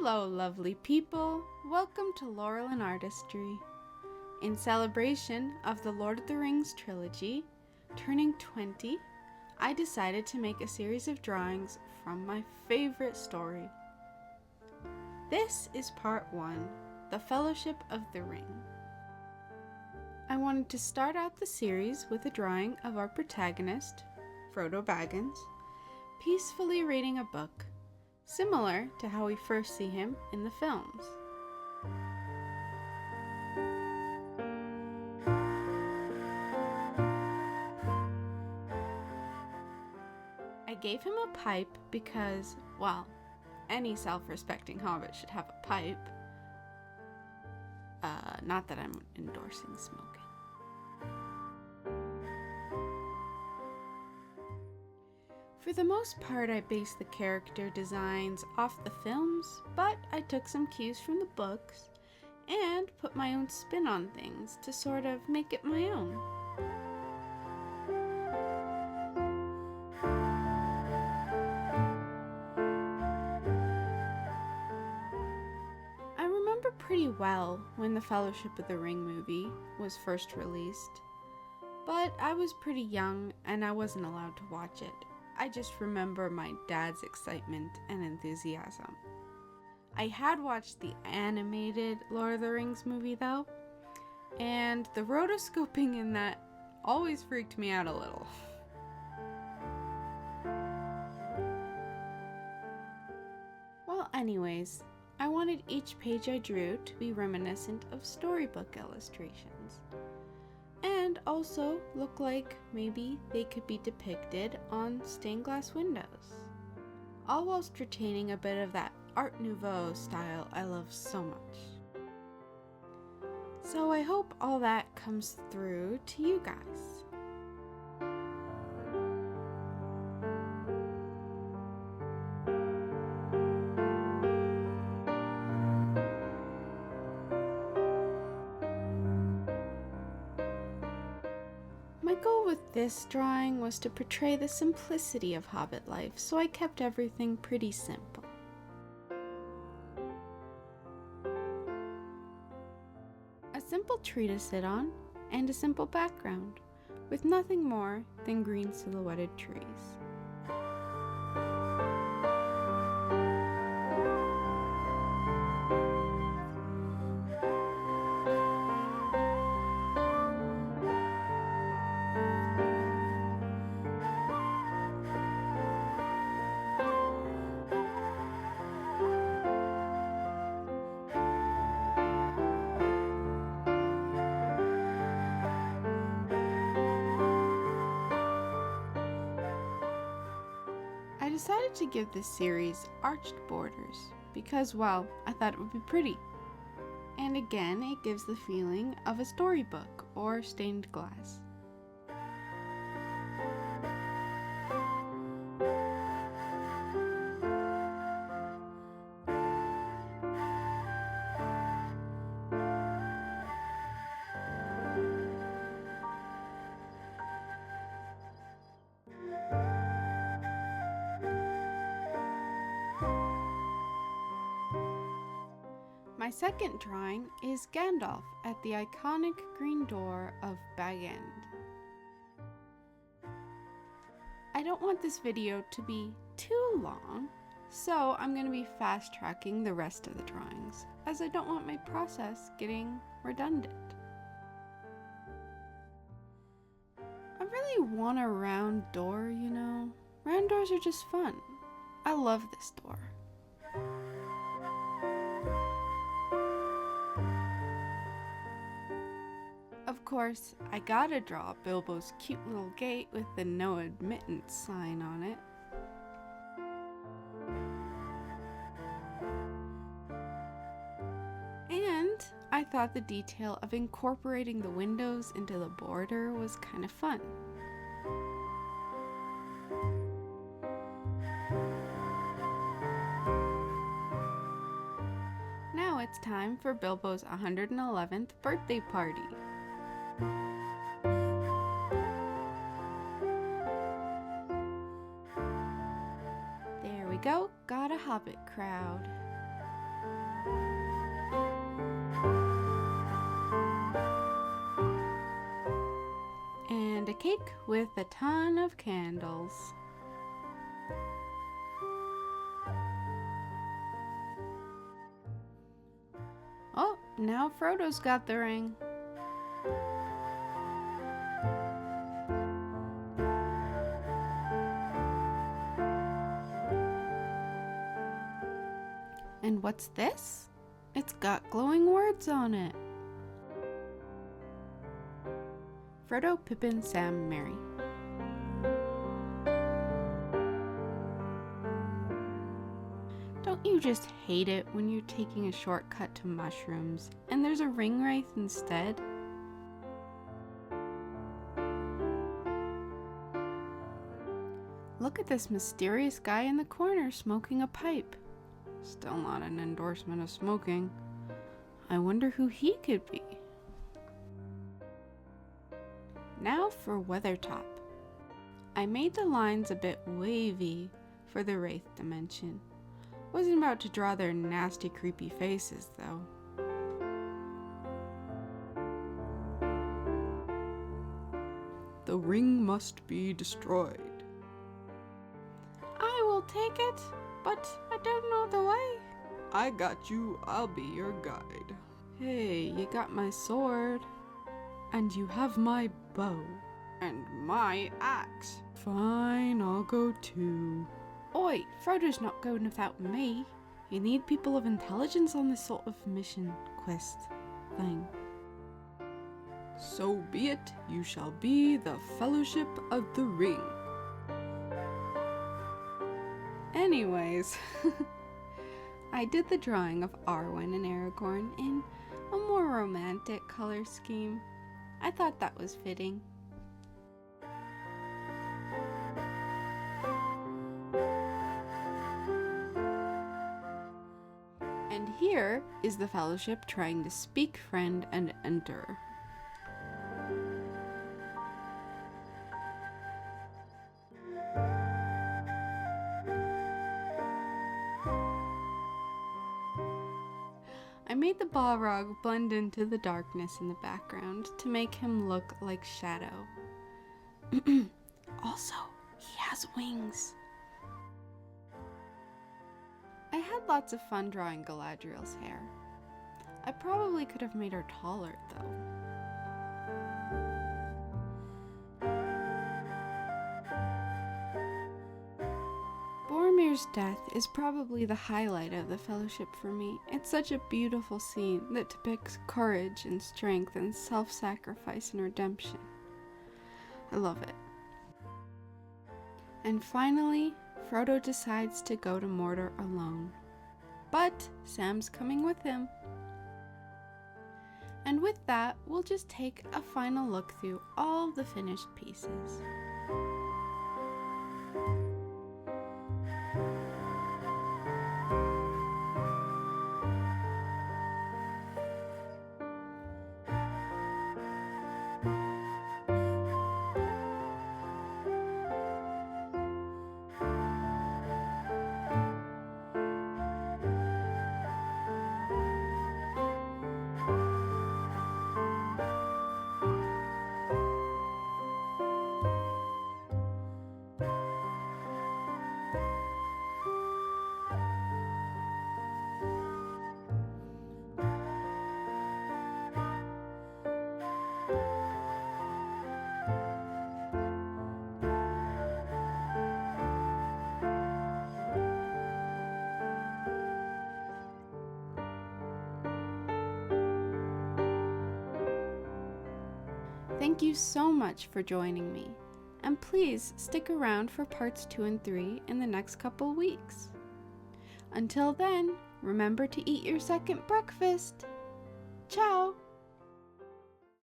Hello, lovely people. Welcome to Laurel and Artistry. In celebration of the Lord of the Rings trilogy, turning 20, I decided to make a series of drawings from my favorite story. This is part 1, The Fellowship of the Ring. I wanted to start out the series with a drawing of our protagonist, Frodo Baggins, peacefully reading a book, similar to how we first see him in the films. I gave him a pipe because, well, any self-respecting hobbit should have a pipe. Not that I'm endorsing smoking. For the most part, I based the character designs off the films, but I took some cues from the books and put my own spin on things to sort of make it my own. I remember pretty well when the Fellowship of the Ring movie was first released, but I was pretty young and I wasn't allowed to watch it. I just remember my dad's excitement and enthusiasm. I had watched the animated Lord of the Rings movie though, and the rotoscoping in that always freaked me out a little. Well, anyways, I wanted each page I drew to be reminiscent of storybook illustrations, and also look like maybe they could be depicted on stained glass windows, all whilst retaining a bit of that Art Nouveau style I love so much. So I hope all that comes through to you guys. My goal with this drawing was to portray the simplicity of Hobbit life, so I kept everything pretty simple. A simple tree to sit on, and a simple background, with nothing more than green silhouetted trees. I decided to give this series arched borders because, well, I thought it would be pretty. And again, it gives the feeling of a storybook or stained glass. My second drawing is Gandalf at the iconic green door of Bag End. I don't want this video to be too long, so I'm going to be fast tracking the rest of the drawings, as I don't want my process getting redundant. I really want a round door, you know. Round doors are just fun. I love this door. Of course, I gotta draw Bilbo's cute little gate with the no admittance sign on it. And I thought the detail of incorporating the windows into the border was kind of fun. Now it's time for Bilbo's 111th birthday party. There we go, got a hobbit crowd. cake with a ton of candles. Oh, now Frodo's got the ring. And what's this? It's got glowing words on it. Frodo, Pippin, Sam, Merry. Don't you just hate it when you're taking a shortcut to mushrooms and there's a ring wraith instead? Look at this mysterious guy in the corner smoking a pipe. Still not an endorsement of smoking. I wonder who he could be. Now for Weathertop. I made the lines a bit wavy for the Wraith dimension. Wasn't about to draw their nasty creepy faces though. The ring must be destroyed. I will take it, but I don't know the way. I got you, I'll be your guide. Hey, you got my sword. And you have my bow. And my axe. Fine, I'll go too. Oi, Frodo's not going without me. You need people of intelligence on this sort of mission quest thing. So be it, you shall be the Fellowship of the Ring. Anyways, I did the drawing of Arwen and Aragorn in a more romantic color scheme. I thought that was fitting. And here is the Fellowship trying to speak friend and enter. I made the Balrog blend into the darkness in the background to make him look like Shadow. Also, he has wings. I had lots of fun drawing Galadriel's hair. I probably could have made her taller though. Boromir's death is probably the highlight of the Fellowship for me. It's such a beautiful scene that depicts courage and strength and self-sacrifice and redemption. I love it. And finally, Frodo decides to go to Mordor alone. But Sam's coming with him. And with that, we'll just take a final look through all the finished pieces. Thank you so much for joining me, and please stick around for parts 2 and 3 in the next couple weeks. Until then, remember to eat your second breakfast. Ciao!